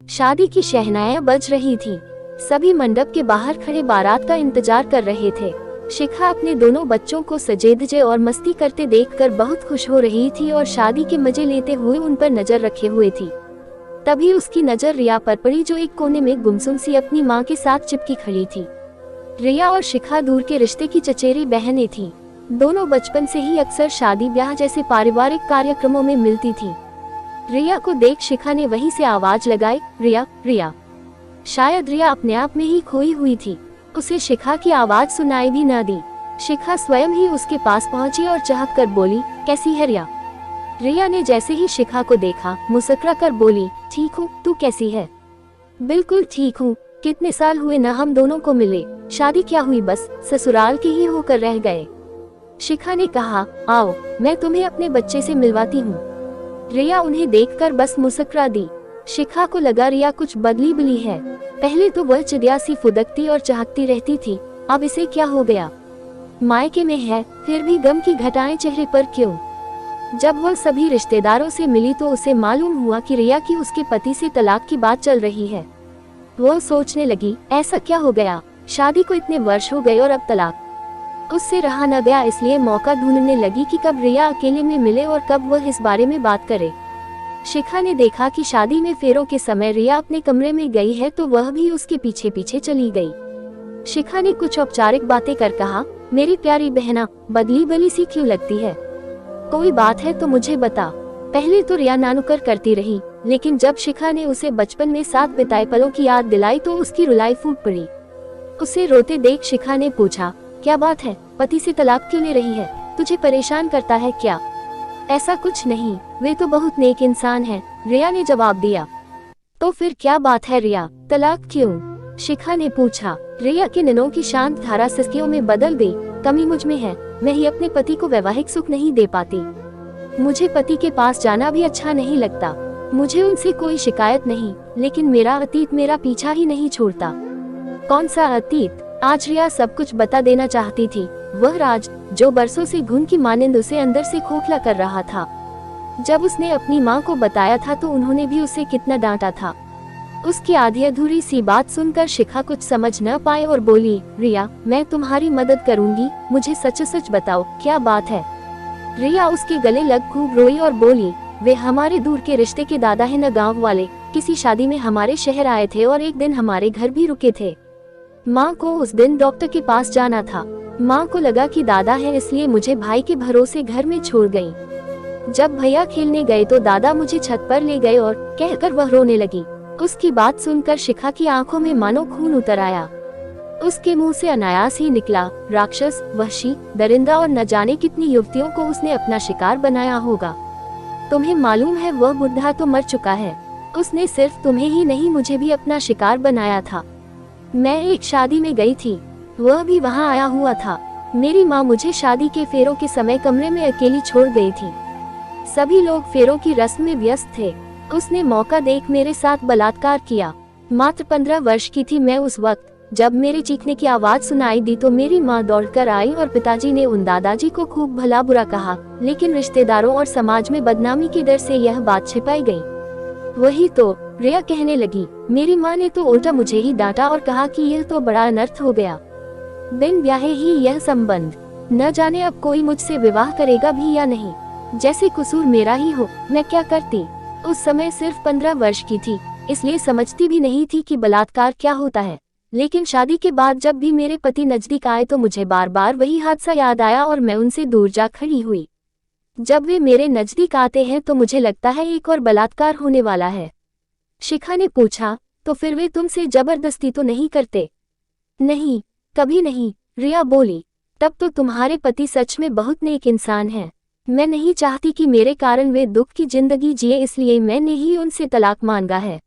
शादी की शहनाइयां बज रही थीं। सभी मंडप के बाहर खड़े बारात का इंतजार कर रहे थे। शिखा अपने दोनों बच्चों को सजे धजे और मस्ती करते देखकर बहुत खुश हो रही थी और शादी के मजे लेते हुए उन पर नजर रखे हुए थी। तभी उसकी नजर रिया पर पड़ी, जो एक कोने में गुमसुम सी अपनी माँ के साथ चिपकी खड़ी थी। रिया और शिखा दूर के रिश्ते की चचेरी बहनें थीं। दोनों बचपन से ही अक्सर शादी ब्याह जैसे पारिवारिक कार्यक्रमों में मिलती थीं। रिया को देख शिखा ने वहीं से आवाज लगाई, रिया रिया। शायद रिया अपने आप में ही खोई हुई थी, उसे शिखा की आवाज सुनाई भी न दी। शिखा स्वयं ही उसके पास पहुंची और चहक कर बोली, कैसी है रिया? रिया ने जैसे ही शिखा को देखा मुस्कुरा कर बोली, ठीक हूँ, तू कैसी है? बिल्कुल ठीक हूँ, कितने साल हुए न हम दोनों को मिले। शादी क्या हुई, बस ससुराल के ही होकर रह गए। शिखा ने कहा, आओ मैं तुम्हें अपने बच्चे से मिलवाती हूँ। रिया उन्हें देखकर बस मुस्कुरा दी। शिखा को लगा रिया कुछ बदली बली है। पहले तो वह चिड़िया सी फुदकती और चहकती रहती थी, अब इसे क्या हो गया? मायके में है फिर भी गम की घटाएं चेहरे पर क्यों? जब वह सभी रिश्तेदारों से मिली तो उसे मालूम हुआ कि रिया की उसके पति से तलाक की बात चल रही है। वह सोचने लगी, ऐसा क्या हो गया? शादी को इतने वर्ष हो गए और अब तलाक। उससे रहा न गया, इसलिए मौका ढूंढने लगी कि कब रिया अकेले में मिले और कब वह इस बारे में बात करे। शिखा ने देखा कि शादी में फेरों के समय रिया अपने कमरे में गई है तो वह भी उसके पीछे पीछे चली गई। शिखा ने कुछ औपचारिक बातें कर कहा, मेरी प्यारी बहना, बदली बली सी क्यों लगती है? कोई बात है तो मुझे बता। पहले तो रिया नानुकर करती रही, लेकिन जब शिखा ने उसे बचपन में साथ बिताए पलों की याद दिलाई तो उसकी रुलाई फूट पड़ी। उसे रोते देख शिखा ने पूछा, क्या बात है, पति से तलाक क्यों ले रही है? तुझे परेशान करता है क्या? ऐसा कुछ नहीं, वे तो बहुत नेक इंसान हैं, रिया ने जवाब दिया। तो फिर क्या बात है रिया, तलाक क्यों? शिखा ने पूछा। रिया के नैनों की शांत धारा सिसकियों में बदल गई, कमी मुझ में है, मैं ही अपने पति को वैवाहिक सुख नहीं दे पाती। मुझे पति के पास जाना भी अच्छा नहीं लगता। मुझे उनसे कोई शिकायत नहीं, लेकिन मेरा अतीत मेरा पीछा ही नहीं छोड़ता। कौन सा अतीत? आज रिया सब कुछ बता देना चाहती थी, वह राज जो बरसों से घुन की मानिंद उसे अंदर से खोखला कर रहा था। जब उसने अपनी माँ को बताया था तो उन्होंने भी उसे कितना डांटा था। उसकी आधी अधूरी सी बात सुनकर शिखा कुछ समझ न पाए और बोली, रिया मैं तुम्हारी मदद करूंगी, मुझे सच सच बताओ क्या बात है? रिया उसके गले लग खूब रोई और बोली, वे हमारे दूर के रिश्ते के दादा है न गाँव वाले, किसी शादी में हमारे शहर आए थे और एक दिन हमारे घर भी रुके थे। माँ को उस दिन डॉक्टर के पास जाना था। माँ को लगा कि दादा है, इसलिए मुझे भाई के भरोसे घर में छोड़ गई। जब भैया खेलने गए तो दादा मुझे छत पर ले गए और कहकर वह रोने लगी। उसकी बात सुनकर शिखा की आंखों में मानो खून उतर आया। उसके मुंह से अनायास ही निकला, राक्षस, वहशी, दरिंदा और न जाने कितनी युवतियों को उसने अपना शिकार बनाया होगा। तुम्हें मालूम है वह बुढ़ा तो मर चुका है, उसने सिर्फ तुम्हें ही नहीं मुझे भी अपना शिकार बनाया था। मैं एक शादी में गई थी, वह भी वहां आया हुआ था। मेरी माँ मुझे शादी के फेरों के समय कमरे में अकेली छोड़ गई थी। सभी लोग फेरों की रस्म में व्यस्त थे। उसने मौका देख मेरे साथ बलात्कार किया। मात्र 15 वर्ष की थी मैं उस वक्त। जब मेरे चीखने की आवाज सुनाई दी तो मेरी माँ दौड़कर आई और पिताजी ने उन दादाजी को खूब भला बुरा कहा, लेकिन रिश्तेदारों और समाज में बदनामी के डर से यह बात छिपाई गई। वही तो, रिया कहने लगी, मेरी माँ ने तो उल्टा मुझे ही डांटा और कहा कि यह तो बड़ा अनर्थ हो गया। बिन ब्याहे ही यह संबंध, न जाने अब कोई मुझसे विवाह करेगा भी या नहीं। जैसे कसूर मेरा ही हो, मैं क्या करती? उस समय सिर्फ 15 वर्ष की थी, इसलिए समझती भी नहीं थी कि बलात्कार क्या होता है। लेकिन शादी के बाद जब भी मेरे पति नजदीक आए तो मुझे बार बार वही हादसा याद आया और मैं उनसे दूर जा खड़ी हुई। जब वे मेरे नजदीक आते हैं तो मुझे लगता है एक और बलात्कार होने वाला है। शिखा ने पूछा, तो फिर वे तुमसे जबरदस्ती तो नहीं करते? नहीं, कभी नहीं, रिया बोली। तब तो तुम्हारे पति सच में बहुत नेक इंसान हैं। मैं नहीं चाहती कि मेरे कारण वे दुख की जिंदगी जिए, इसलिए मैंने ही उनसे तलाक मांगा है।